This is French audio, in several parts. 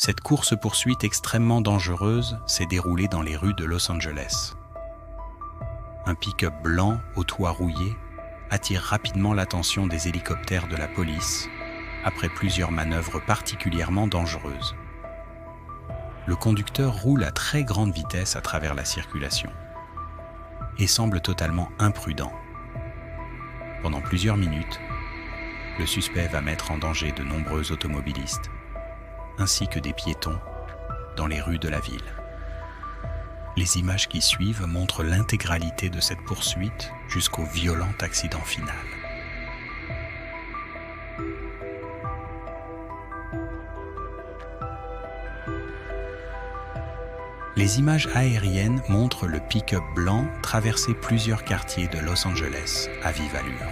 Cette course-poursuite extrêmement dangereuse s'est déroulée dans les rues de Los Angeles. Un pick-up blanc au toit rouillé attire rapidement l'attention des hélicoptères de la police après plusieurs manœuvres particulièrement dangereuses. Le conducteur roule à très grande vitesse à travers la circulation et semble totalement imprudent. Pendant plusieurs minutes, le suspect va mettre en danger de nombreux automobilistes, ainsi que des piétons dans les rues de la ville. Les images qui suivent montrent l'intégralité de cette poursuite jusqu'au violent accident final. Les images aériennes montrent le pick-up blanc traverser plusieurs quartiers de Los Angeles à vive allure.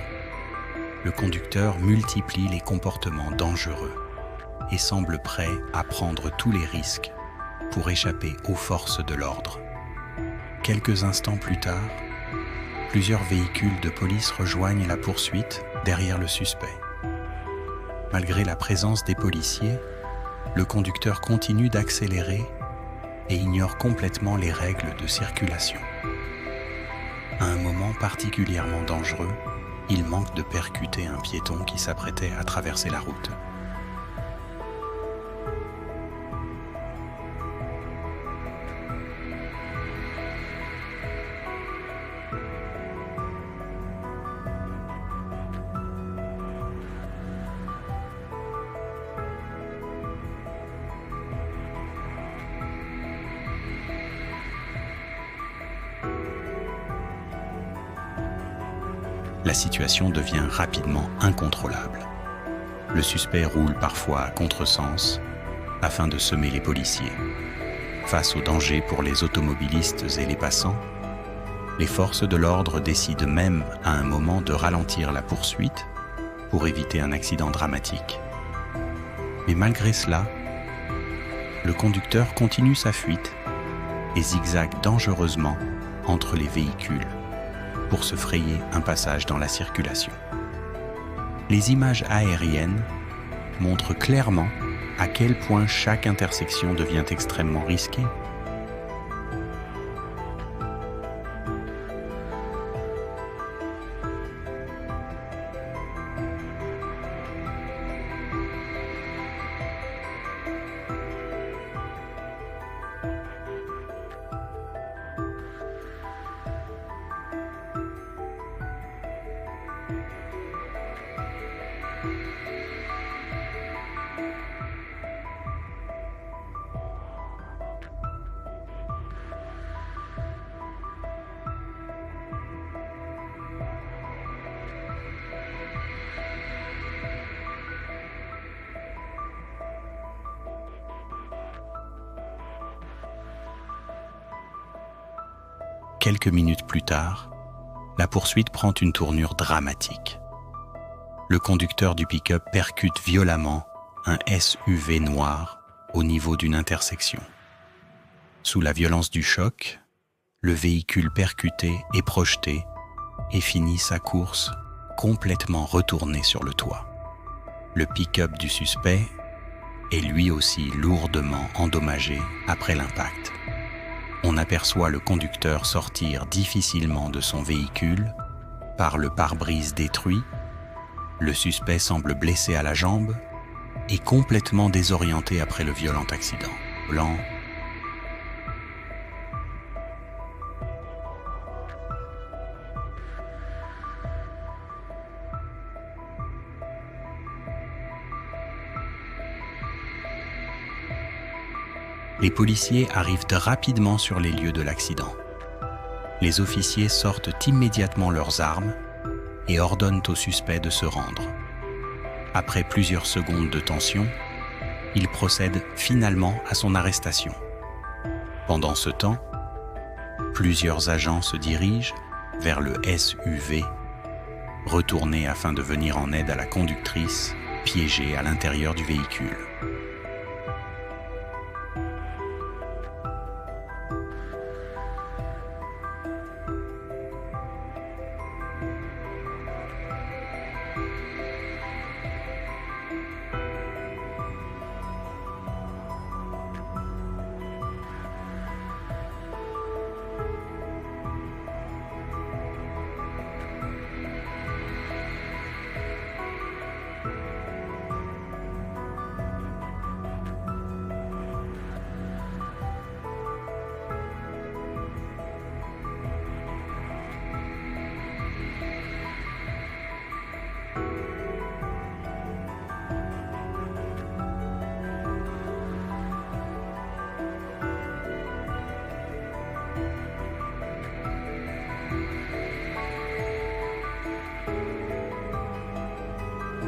Le conducteur multiplie les comportements dangereux et semble prêt à prendre tous les risques pour échapper aux forces de l'ordre. Quelques instants plus tard, plusieurs véhicules de police rejoignent la poursuite derrière le suspect. Malgré la présence des policiers, le conducteur continue d'accélérer et ignore complètement les règles de circulation. À un moment particulièrement dangereux, il manque de percuter un piéton qui s'apprêtait à traverser la route. La situation devient rapidement incontrôlable. Le suspect roule parfois à contresens afin de semer les policiers. Face au danger pour les automobilistes et les passants, les forces de l'ordre décident même à un moment de ralentir la poursuite pour éviter un accident dramatique. Mais malgré cela, le conducteur continue sa fuite et zigzague dangereusement entre les véhicules pour se frayer un passage dans la circulation. Les images aériennes montrent clairement à quel point chaque intersection devient extrêmement risquée. Quelques minutes plus tard, la poursuite prend une tournure dramatique. Le conducteur du pick-up percute violemment un SUV noir au niveau d'une intersection. Sous la violence du choc, le véhicule percuté est projeté et finit sa course complètement retourné sur le toit. Le pick-up du suspect est lui aussi lourdement endommagé après l'impact. On aperçoit le conducteur sortir difficilement de son véhicule par le pare-brise détruit. Le suspect semble blessé à la jambe et complètement désorienté après le violent accident. Blanc. Les policiers arrivent rapidement sur les lieux de l'accident. Les officiers sortent immédiatement leurs armes et ordonnent au suspect de se rendre. Après plusieurs secondes de tension, ils procèdent finalement à son arrestation. Pendant ce temps, plusieurs agents se dirigent vers le SUV, retournés afin de venir en aide à la conductrice piégée à l'intérieur du véhicule.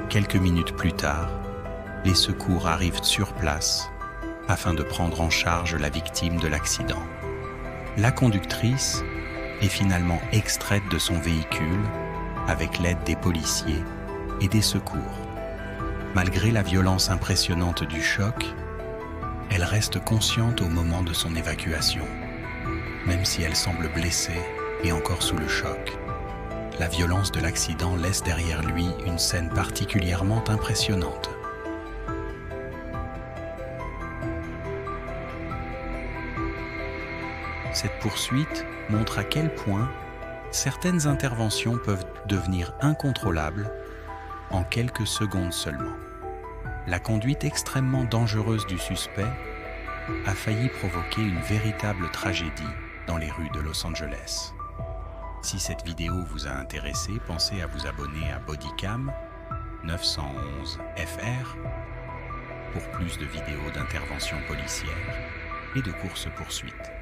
Quelques minutes plus tard, les secours arrivent sur place afin de prendre en charge la victime de l'accident. La conductrice est finalement extraite de son véhicule avec l'aide des policiers et des secours. Malgré la violence impressionnante du choc, elle reste consciente au moment de son évacuation. Même si elle semble blessée et encore sous le choc, la violence de l'accident laisse derrière lui une scène particulièrement impressionnante. Cette poursuite montre à quel point certaines interventions peuvent devenir incontrôlables en quelques secondes seulement. La conduite extrêmement dangereuse du suspect a failli provoquer une véritable tragédie dans les rues de Los Angeles. Si cette vidéo vous a intéressé, pensez à vous abonner à Bodycam 911 FR pour plus de vidéos d'intervention policière et de courses-poursuites.